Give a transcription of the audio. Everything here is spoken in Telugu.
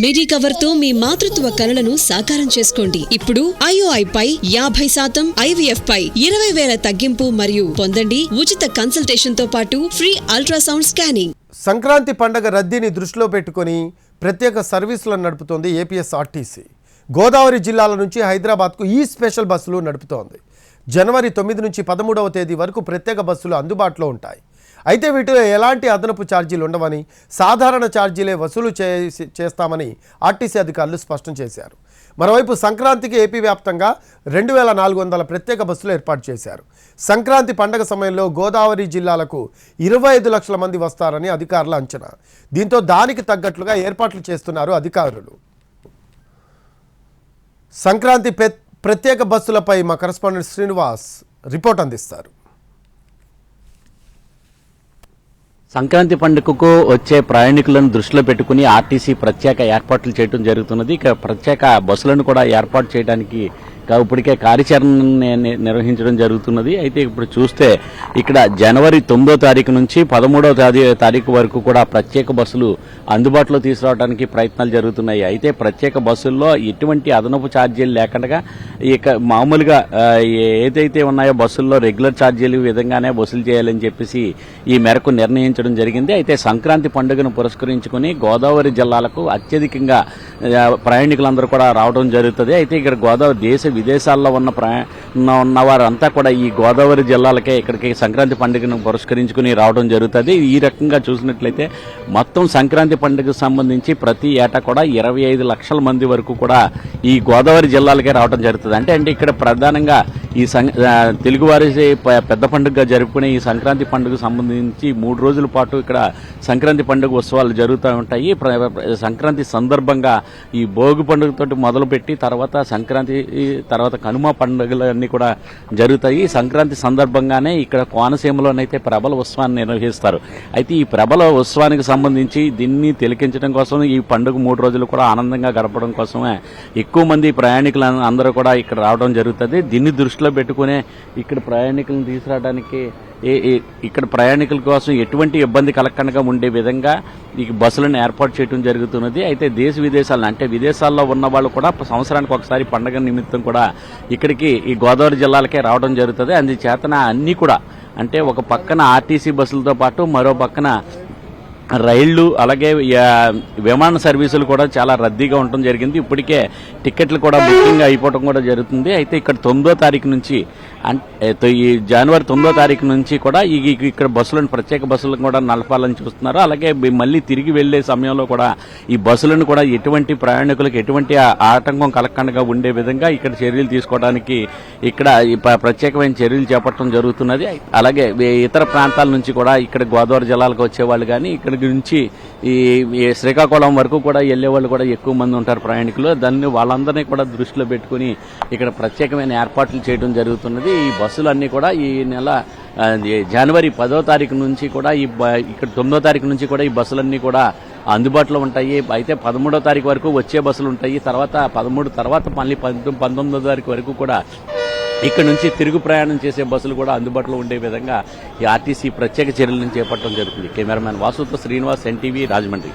మెడికవర్ తో మీ మాతృత్వ కలలను సాకారం చేసుకోండి. ఇప్పుడు IOI పై 50%, IVF పై 20,000 తగ్గింపు మరియు పొందండి ఉచిత కన్సల్టేషన్ తో పాటు ఫ్రీ అల్ట్రాసౌండ్ స్కానింగ్. సంక్రాంతి పండగ రద్దీని దృష్టిలో పెట్టుకుని ప్రత్యేక సర్వీసులను నడుపుతోంది ఏపీఎస్ఆర్టీసీ. గోదావరి జిల్లాల నుంచి హైదరాబాద్కు ఈ స్పెషల్ బస్సులు నడుపుతోంది. జనవరి 9 నుంచి 13వ తేదీ వరకు ప్రత్యేక బస్సులు అందుబాటులో ఉంటాయి. అయితే వీటిలో ఎలాంటి అదనపు ఛార్జీలు ఉండవని, సాధారణ ఛార్జీలే వసూలు చేస్తామని ఆర్టీసీ అధికారులు స్పష్టం చేశారు. మరోవైపు సంక్రాంతికి ఏపీ వ్యాప్తంగా 2,400 ప్రత్యేక బస్సులు ఏర్పాటు చేశారు. సంక్రాంతి పండగ సమయంలో గోదావరి జిల్లాలకు 25 లక్షల మంది వస్తారని అధికారుల అంచనా. దీంతో దానికి తగ్గట్లుగా ఏర్పాట్లు చేస్తున్నారు అధికారులు. సంక్రాంతి ప్రత్యేక బస్సులపై మా కరెస్పాండెంట్ శ్రీనివాస్ రిపోర్ట్ అందిస్తారు. సంక్రాంతి పండుగకు వచ్చే ప్రయాణికులను దృష్టిలో పెట్టుకుని ఆర్టీసీ ప్రత్యేక ఏర్పాట్లు చేయడం జరుగుతున్నది. ఇక ప్రత్యేక బస్సులను కూడా ఏర్పాటు చేయడానికి ఇప్పటికే కార్యాచరణ నిర్వహించడం జరుగుతున్నది. అయితే ఇప్పుడు చూస్తే ఇక్కడ జనవరి 9వ తారీఖు నుంచి 13వ తారీఖు వరకు కూడా ప్రత్యేక బస్సులు అందుబాటులో తీసుకురావడానికి ప్రయత్నాలు జరుగుతున్నాయి. అయితే ప్రత్యేక బస్సుల్లో ఎటువంటి అదనపు ఛార్జీలు లేకుండా ఇక మామూలుగా ఏదైతే ఉన్నాయో బస్సుల్లో రెగ్యులర్ ఛార్జీలు విధంగానే వసూలు చేయాలని చెప్పేసి ఈ మేరకు నిర్ణయించడం జరిగింది. అయితే సంక్రాంతి పండుగను పురస్కరించుకుని గోదావరి జిల్లాలకు అత్యధికంగా ప్రయాణికులందరూ కూడా రావడం జరుగుతుంది. అయితే ఇక్కడ గోదావరి దేశ విదేశాల్లో ఉన్న వారంతా కూడా ఈ గోదావరి జిల్లాలకే ఇక్కడికి సంక్రాంతి పండుగను పురస్కరించుకుని రావడం జరుగుతుంది. ఈ రకంగా చూసినట్లయితే మొత్తం సంక్రాంతి పండుగకు సంబంధించి ప్రతి ఏటా కూడా 25 లక్షల మంది వరకు కూడా ఈ గోదావరి జిల్లాలకే రావడం జరుగుతుంది. అంటే ఇక్కడ ప్రధానంగా ఈ తెలుగువారి పెద్ద పండుగగా జరుపుకునే ఈ సంక్రాంతి పండుగకు సంబంధించి 3 రోజుల పాటు ఇక్కడ సంక్రాంతి పండుగ ఉత్సవాలు జరుగుతూ ఉంటాయి. సంక్రాంతి సందర్భంగా ఈ భోగి పండుగతో మొదలుపెట్టి తర్వాత సంక్రాంతి తర్వాత కనుమ పండుగలన్నీ కూడా జరుగుతాయి. సంక్రాంతి సందర్భంగానే ఇక్కడ కోనసీమలోనైతే ప్రబల ఉత్సవాన్ని నిర్వహిస్తారు. అయితే ఈ ప్రబల ఉత్సవానికి సంబంధించి దీన్ని తిలకించడం కోసం ఈ పండుగ 3 రోజులు కూడా ఆనందంగా గడపడం కోసమే ఎక్కువ మంది ప్రయాణికులు అందరూ కూడా ఇక్కడ రావడం జరుగుతుంది. దీన్ని దృష్టిలో పెట్టుకునే ఇక్కడ ప్రయాణికులను తీసుకురావడానికి ఇక్కడ ప్రయాణికుల కోసం ఎటువంటి ఇబ్బంది కలగకుండా ఉండే విధంగా ఈ బస్సులను ఏర్పాటు చేయడం జరుగుతున్నది. అయితే దేశ విదేశాలను అంటే విదేశాల్లో ఉన్న వాళ్ళు కూడా సంవత్సరానికి ఒకసారి పండుగ నిమిత్తం కూడా ఇక్కడికి ఈ గోదావరి జిల్లాలకే రావడం జరుగుతుంది. అందుచేతన అన్ని కూడా అంటే ఒక పక్కన ఆర్టీసీ బస్సులతో పాటు మరో పక్కన రైళ్లు అలాగే విమాన సర్వీసులు కూడా చాలా రద్దీగా ఉండటం జరిగింది. ఇప్పటికే టికెట్లు కూడా బుకింగ్ అయిపోవడం కూడా జరుగుతుంది. అయితే ఇక్కడ 9వ తారీఖు నుంచి ఈ జనవరి 9వ తారీఖు నుంచి కూడా ఇక్కడ బస్సులను ప్రత్యేక బస్సులను కూడా నడపాలని చూస్తున్నారు. అలాగే మళ్ళీ తిరిగి వెళ్లే సమయంలో కూడా ఈ బస్సులను కూడా ఎటువంటి ప్రయాణికులకు ఎటువంటి ఆటంకం కలగకుండా ఉండే విధంగా ఇక్కడ చర్యలు తీసుకోవడానికి ఇక్కడ ప్రత్యేకమైన చర్యలు చేపట్టడం జరుగుతున్నది. అలాగే ఇతర ప్రాంతాల నుంచి కూడా ఇక్కడ గోదావరి జిల్లాలకు వచ్చేవాళ్ళు కానీ ఇక్కడ నుంచి ఈ శ్రీకాకుళం వరకు కూడా వెళ్లేవాళ్ళు కూడా ఎక్కువ మంది ఉంటారు ప్రయాణికులు. వాళ్ళందరినీ కూడా దృష్టిలో పెట్టుకుని ఇక్కడ ప్రత్యేకమైన ఏర్పాట్లు చేయడం జరుగుతున్నది. ఈ బస్సులన్నీ కూడా ఈ నెల జనవరి 10వ తారీఖు నుంచి కూడా ఇక్కడ 9వ తారీఖు నుంచి కూడా ఈ బస్సులన్నీ కూడా అందుబాటులో ఉంటాయి. అయితే 13వ తారీఖు వరకు వచ్చే బస్సులు ఉంటాయి. తర్వాత 13 తర్వాత మళ్ళీ 19వ తారీఖు వరకు కూడా ఇక్కడ నుంచి తిరుగు ప్రయాణం చేసే బస్సులు కూడా అందుబాటులో ఉండే విధంగా ఈ ఆర్టీసీ ప్రత్యేక చర్యలను చేపట్టడం జరుగుతుంది. కెమెరామెన్ వాసుతో శ్రీనివాస్, NTV, రాజమండ్రి.